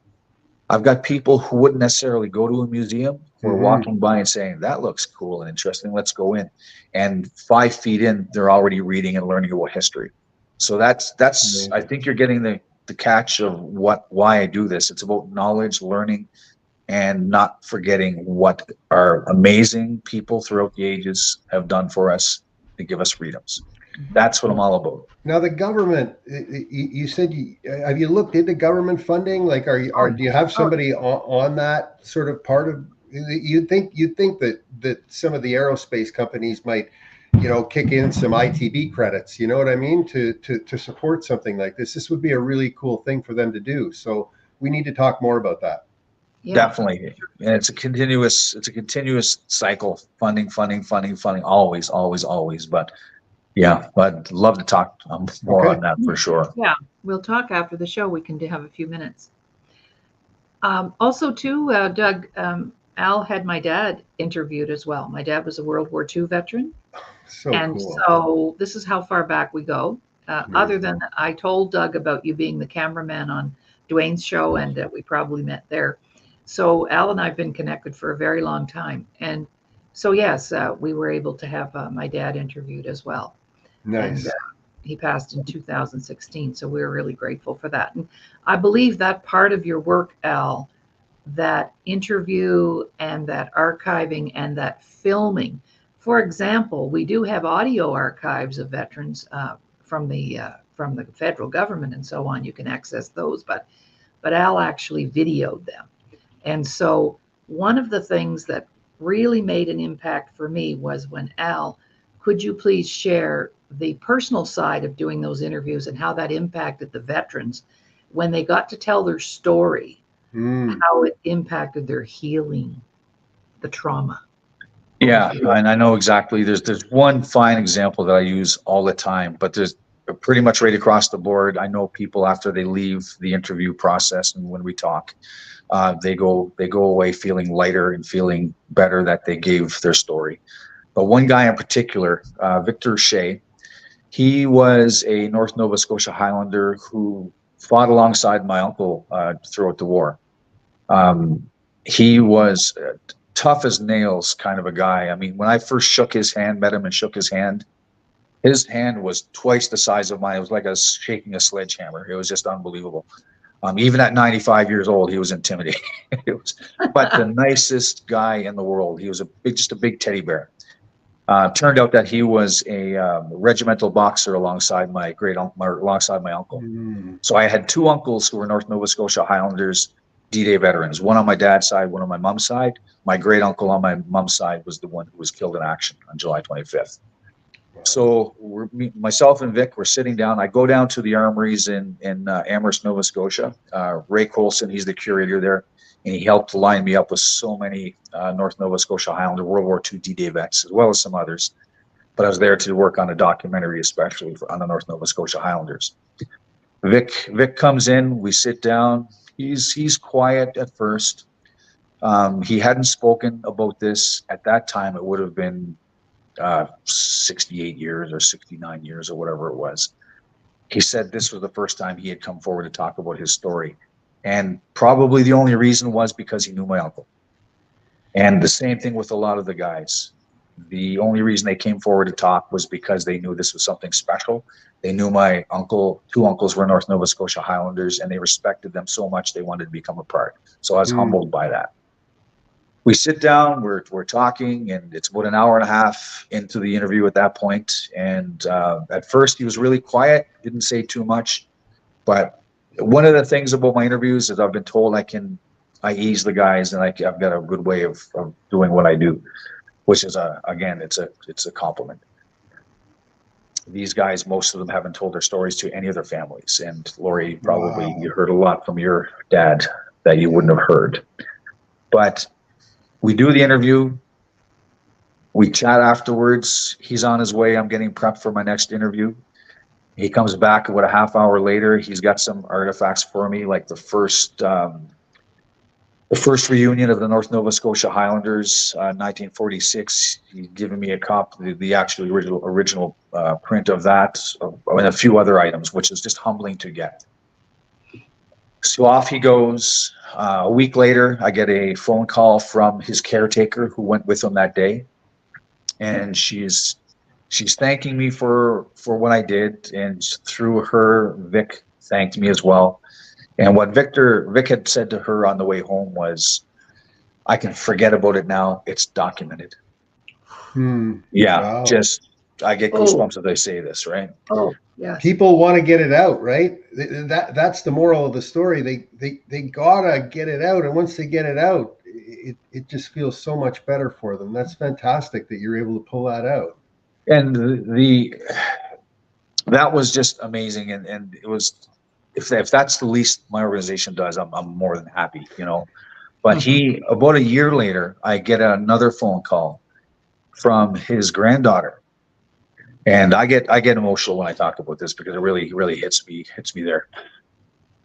I've got people who wouldn't necessarily go to a museum who are walking by and saying, that looks cool and interesting, let's go in. And 5 feet in, they're already reading and learning about history. So that's I think you're getting the catch of why I do this. It's about knowledge, learning, and not forgetting what our amazing people throughout the ages have done for us to give us freedoms. That's what I'm all about. Now, the government, you said, have you looked into government funding? Like, do you have somebody on that sort of part of? You'd think that some of the aerospace companies might, kick in some ITB credits. You know what I mean? To support something like this. This would be a really cool thing for them to do. So we need to talk more about that. Yeah. Definitely. And it's a continuous cycle, funding, always. But yeah, I'd love to talk more on that for sure. Yeah, we'll talk after the show. We can have a few minutes. Also, too, Doug, Al had my dad interviewed as well. My dad was a World War II veteran. So this is how far back we go. Other than I told Doug about you being the cameraman on Dwayne's show, and we probably met there. So Al and I have been connected for a very long time. And so, yes, we were able to have my dad interviewed as well. Nice. And, he passed in 2016. So we were really grateful for that. And I believe that part of your work, Al, that interview and that archiving and that filming. For example, we do have audio archives of veterans from the federal government and so on. You can access those, but Al actually videoed them. And so one of the things that really made an impact for me was when Al, could you please share the personal side of doing those interviews and how that impacted the veterans when they got to tell their story, how it impacted their healing, the trauma. Yeah, and I know exactly. There's one fine example that I use all the time, but there's pretty much right across the board. I know people after they leave the interview process and when we talk, they go away feeling lighter and feeling better that they gave their story. But one guy in particular, Victor Shea, he was a North Nova Scotia Highlander who fought alongside my uncle throughout the war. He was tough as nails kind of a guy. I mean, when I first met him and shook his hand was twice the size of mine. It was like shaking a sledgehammer. It was just unbelievable. Even at 95 years old, he was intimidating. But the nicest guy in the world. He was just a big teddy bear. Turned out that he was a regimental boxer alongside my uncle. So I had two uncles who were North Nova Scotia Highlanders, D-Day veterans. One on my dad's side, one on my mom's side. My great uncle on my mom's side was the one who was killed in action on July 25th. So myself and Vic were sitting down. I go down to the armories in Amherst, Nova Scotia. Ray Colson, he's the curator there, and he helped line me up with so many North Nova Scotia Highlander World War II D-Day vets, as well as some others. But I was there to work on a documentary, especially on the North Nova Scotia Highlanders. Vic comes in. We sit down. He's quiet at first. He hadn't spoken about this at that time. It would have been 68 years or 69 years or whatever it was. He said this was the first time he had come forward to talk about his story. And probably the only reason was because he knew my uncle. And the same thing with a lot of the guys. The only reason they came forward to talk was because they knew this was something special. They knew my uncle, two uncles were North Nova Scotia Highlanders, and they respected them so much they wanted to become a part. So I was humbled by that. We sit down, we're talking, and it's about an hour and a half into the interview at that point. And at first he was really quiet, didn't say too much. But one of the things about my interviews is I've been told I ease the guys, and I've got a good way of doing what I do, which is again, it's a compliment. These guys, most of them haven't told their stories to any of their families. And Laurie, probably you heard a lot from your dad that you wouldn't have heard. But we do the interview. We chat afterwards. He's on his way. I'm getting prepped for my next interview. He comes back about a half hour later. He's got some artifacts for me, like the first reunion of the North Nova Scotia Highlanders, 1946. He's given me a copy, the actual original print of that, and a few other items, which is just humbling to get. So off he goes. A week later, I get a phone call from his caretaker who went with him that day, and she's thanking me for what I did, and through her, Vic thanked me as well. And what Vic had said to her on the way home was, "I can forget about it now. It's documented." Yeah, wow. Just I get goosebumps if they say this, right? Oh, yeah. People want to get it out, right? That's the moral of the story. They gotta get it out, and once they get it out, it just feels so much better for them. That's fantastic that you're able to pull that out. And that was just amazing, and it was. If that's the least my organization does, I'm more than happy, you know. But about a year later, I get another phone call from his granddaughter, and I get emotional when I talk about this because it really hits me there.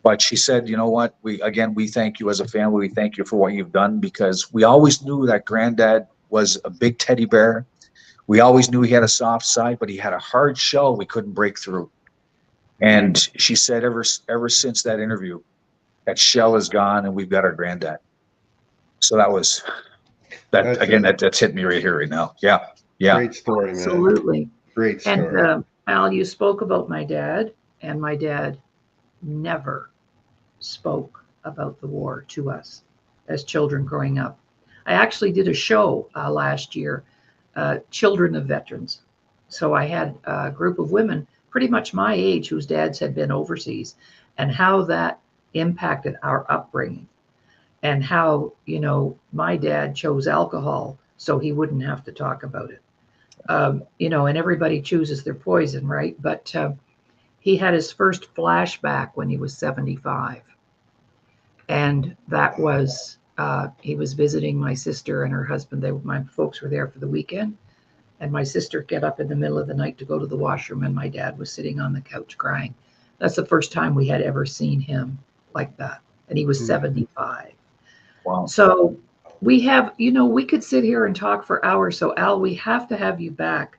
But she said, "You know what? We thank you as a family. We thank you for what you've done, because we always knew that Granddad was a big teddy bear. We always knew he had a soft side, but he had a hard shell we couldn't break through." And she said, ever since that interview, that shell is gone, and we've got our Granddad. So that's hit me right here, right now. Yeah. Great story, man. Absolutely. Great story. And Al, you spoke about my dad, and my dad never spoke about the war to us as children growing up. I actually did a show last year, Children of Veterans. So I had a group of women pretty much my age whose dads had been overseas, and how that impacted our upbringing, and how, you know, my dad chose alcohol so he wouldn't have to talk about it. You know, and everybody chooses their poison, right? But he had his first flashback when he was 75. And that was, he was visiting my sister and her husband. My folks were there for the weekend. And my sister got up in the middle of the night to go to the washroom, and my dad was sitting on the couch crying. That's the first time we had ever seen him like that. And he was 75. Wow. So we have, you know, we could sit here and talk for hours. So Al, we have to have you back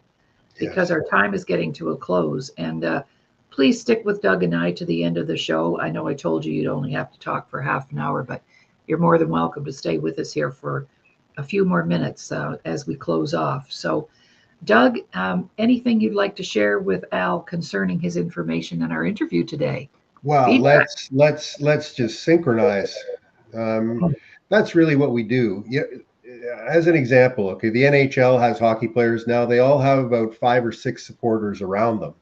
because our time is getting to a close. And please stick with Doug and I to the end of the show. I know I told you you'd only have to talk for half an hour, but you're more than welcome to stay with us here for a few more minutes as we close off. So Doug, anything you'd like to share with Al concerning his information in our interview today? Well, let's just synchronize. That's really what we do. Yeah, as an example, okay, the NHL has hockey players now. They all have about 5 or 6 supporters around them.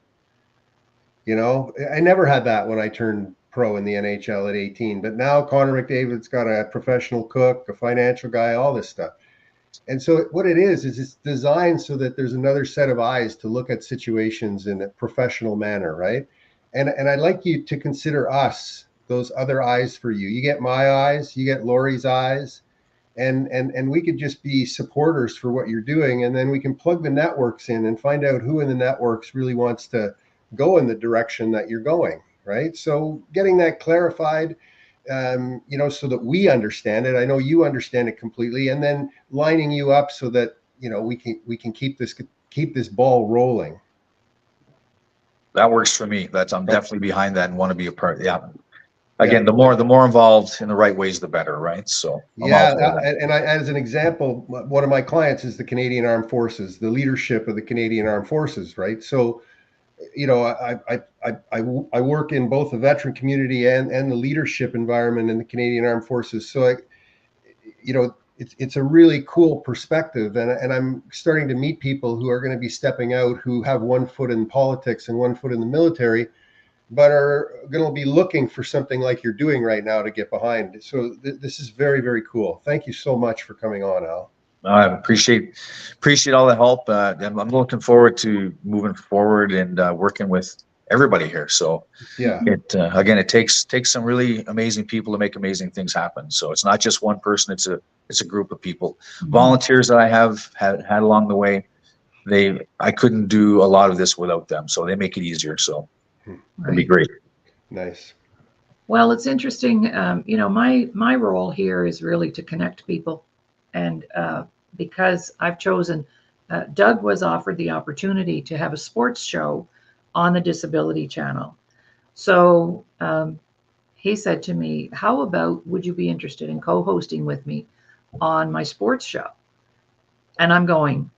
You know, I never had that when I turned pro in the NHL at 18. But now Connor McDavid's got a professional cook, a financial guy, all this stuff. And so what it is it's designed so that there's another set of eyes to look at situations in a professional manner, right? And I'd like you to consider us those other eyes for you. You get my eyes, you get Laurie's eyes, and we could just be supporters for what you're doing, and then we can plug the networks in and find out who in the networks really wants to go in the direction that you're going, right? So getting that clarified, so that we understand it. I know you understand it completely, and then lining you up so that we can keep this ball rolling. That works for me. I'm definitely behind that and want to be a part. Yeah. Yeah. Again, the more involved in the right ways, the better, right? So and as an example, one of my clients is the Canadian Armed Forces, the leadership of the Canadian Armed Forces, right? So, I work in both the veteran community and the leadership environment in the Canadian Armed Forces. So, it's a really cool perspective, and I'm starting to meet people who are going to be stepping out, who have one foot in politics and one foot in the military, but are going to be looking for something like you're doing right now to get behind. So this is very, very cool. Thank you so much for coming on, Al. I appreciate all the help. I'm looking forward to moving forward and working with everybody here. So yeah, it takes some really amazing people to make amazing things happen. So it's not just one person; it's a group of people. Mm-hmm. Volunteers that I have had along the way. I couldn't do a lot of this without them, so they make it easier. So it'd be great. Nice. Well, it's interesting. My role here is really to connect people, and because I've chosen, Doug was offered the opportunity to have a sports show on the Disability Channel. So he said to me, "How about would you be interested in co-hosting with me on my sports show?" And I'm going,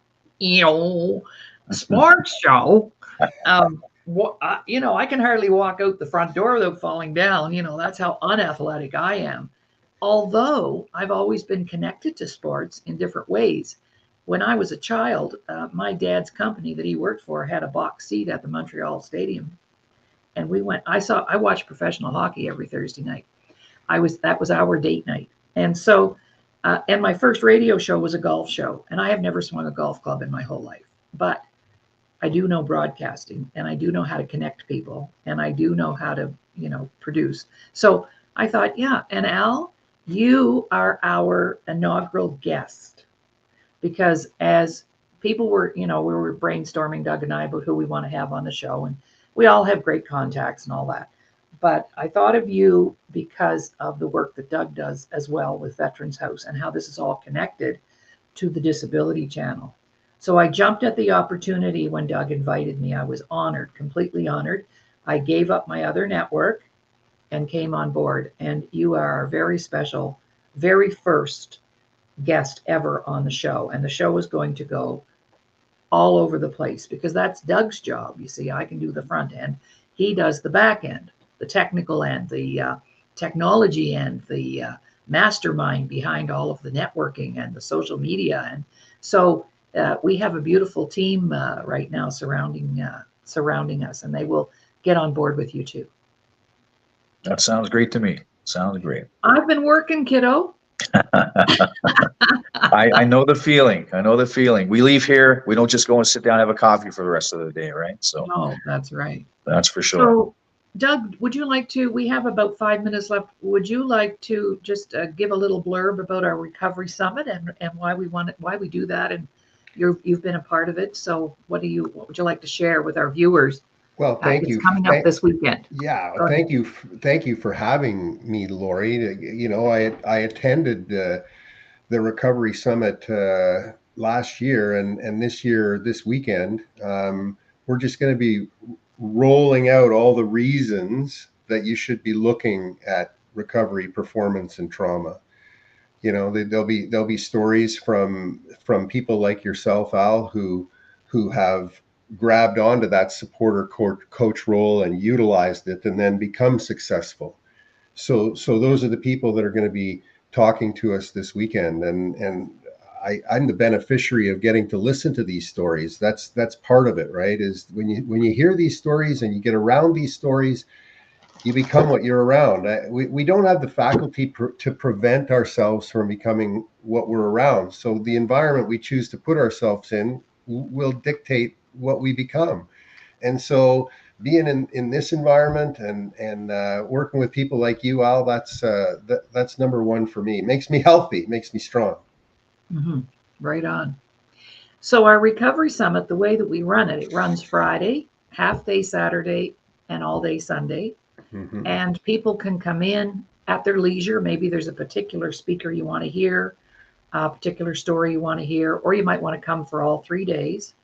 sports show. I can hardly walk out the front door without falling down. That's how unathletic I am. Although I've always been connected to sports in different ways. When I was a child, my dad's company that he worked for had a box seat at the Montreal Stadium. And I watched professional hockey every Thursday night. That was our date night. And so, and my first radio show was a golf show. And I have never swung a golf club in my whole life. But I do know broadcasting, and I do know how to connect people, and I do know how to, produce. So I thought, yeah. And Al, you are our inaugural guest, because as people were, we were brainstorming, Doug and I, about who we want to have on the show, and we all have great contacts and all that. But I thought of you because of the work that Doug does as well with Veterans House and how this is all connected to the Disability Channel. So I jumped at the opportunity when Doug invited me. I was honored, completely honored. I gave up my other network and came on board. And you are our very special, very first guest ever on the show. And the show is going to go all over the place because that's Doug's job. You see, I can do the front end. He does the back end, the technical end, the technology end, the mastermind behind all of the networking and the social media. And so we have a beautiful team right now surrounding us, and they will get on board with you too. That sounds great to me. Sounds great. I've been working, kiddo. I know the feeling. We leave here. We don't just go and sit down and have a coffee for the rest of the day, right? So. No, that's right. That's for sure. So, Doug, would you like to? We have about 5 minutes left. Would you like to just give a little blurb about our recovery summit and why we do that? And you've been a part of it. So, what would you like to share with our viewers? Well, thank you. It's coming up this weekend. Yeah, thank you for having me, Laurie. I attended the Recovery Summit last year, and this weekend, we're just going to be rolling out all the reasons that you should be looking at recovery, performance, and trauma. There'll be stories from people like yourself, Al, who have grabbed onto that supporter coach role and utilized it and then become successful. So those are the people that are going to be talking to us this weekend. And I'm the beneficiary of getting to listen to these stories. That's part of it, right? Is when you hear these stories and you get around these stories, you become what you're around. We don't have the faculty to prevent ourselves from becoming what we're around. So the environment we choose to put ourselves in will dictate what we become. And so being in this environment and working with people like you, Al, that's number one for me. It makes me healthy, makes me strong. Mm-hmm. Right on. So our recovery summit, the way that we run it runs Friday, half day Saturday, and all day Sunday. Mm-hmm. And people can come in at their leisure. Maybe there's a particular speaker you want to hear, a particular story you want to hear, or you might want to come for all 3 days.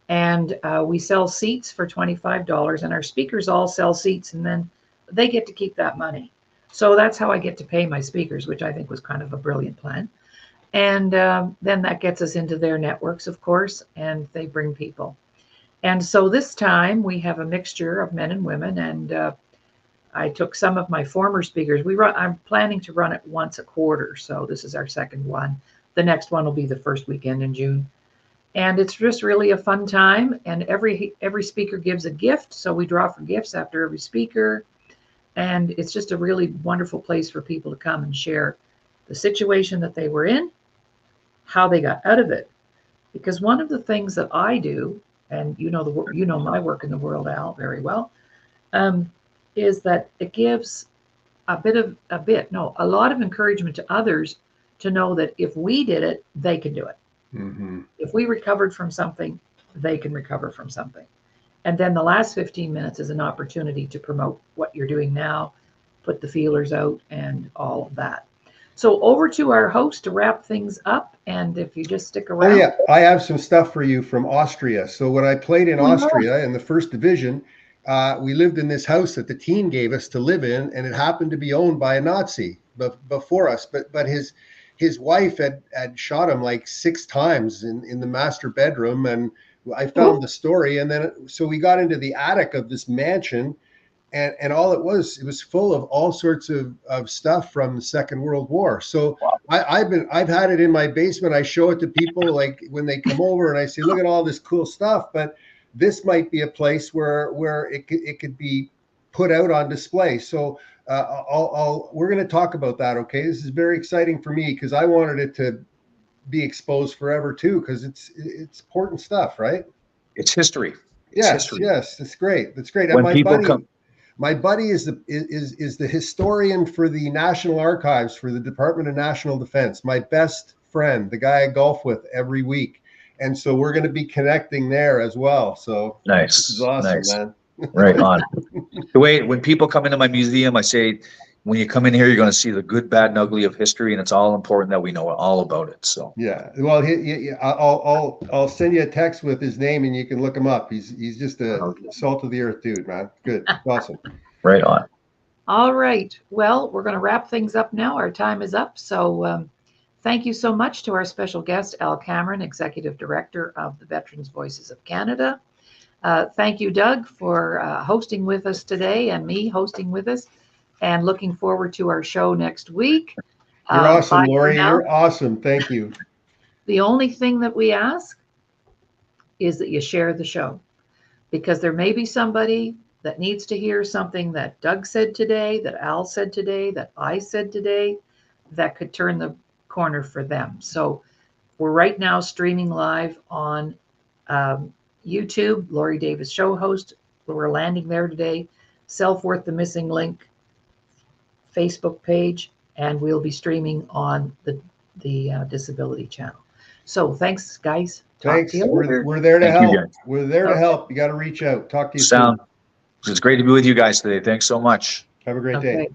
And we sell seats for $25, and our speakers all sell seats, and then they get to keep that money. So that's how I get to pay my speakers, which I think was kind of a brilliant plan. And then that gets us into their networks, of course, and they bring people. And so this time we have a mixture of men and women, and I took some of my former speakers. I'm planning to run it once a quarter, so this is our second one. The next one will be the first weekend in June. And it's just really a fun time, and every speaker gives a gift, so we draw for gifts after every speaker. And it's just a really wonderful place for people to come and share the situation that they were in, how they got out of it. Because one of the things that I do, and you know my work in the world, Al, very well, is that it gives a lot of encouragement to others to know that if we did it, they can do it. Mm-hmm. If we recovered from something, they can recover from something. And then the last 15 minutes is an opportunity to promote what you're doing now, put the feelers out, and all of that. So over to our host to wrap things up. And if you just stick around. Oh, yeah. I have some stuff for you from Austria. So when I played in Austria in the first division, we lived in this house that the team gave us to live in, and it happened to be owned by a Nazi before us. But his wife had shot him like 6 times in the master bedroom, and I found the story. And then so we got into the attic of this mansion, and all it was full of all sorts of stuff from the Second World War. So Wow. I've had it in my basement. I show it to people like when they come over, and I say, look at all this cool stuff. But this might be a place where it could be put out on display. So we're going to talk about that. Okay, this is very exciting for me because I wanted it to be exposed forever too, because it's important stuff, right? It's history. Yes, that's great. That's great. When And people come, my buddy is the historian for the National Archives for the Department of National Defense. My best friend, the guy I golf with every week, and so we're going to be connecting there as well. So nice, this is awesome, nice. man. Right on. The way when people come into my museum, I say, when you come in here, you're going to see the good, bad, and ugly of history, and it's all important that we know all about it. So yeah, well, I'll send you a text with his name, and you can look him up. He's just a salt of the earth dude, man. Good, awesome. Right on. All right. Well, we're going to wrap things up now. Our time is up. So thank you so much to our special guest, Al Cameron, Executive Director of the Veterans Voices of Canada. Thank you, Doug, for hosting with us today, and me hosting with us, and looking forward to our show next week. You're awesome, Laurie. You're awesome. Thank you. The only thing that we ask is that you share the show, because there may be somebody that needs to hear something that Doug said today, that Al said today, that I said today, that could turn the corner for them. So we're right now streaming live on YouTube, Laurie Davis Show Host. We're landing there today. Self-Worth, the Missing Link Facebook page, and we'll be streaming on the Disability Channel. So thanks, guys. Thanks. We're there to help. We're there to help. You got to reach out. Talk to you soon. It's great to be with you guys today. Thanks so much. Have a great day.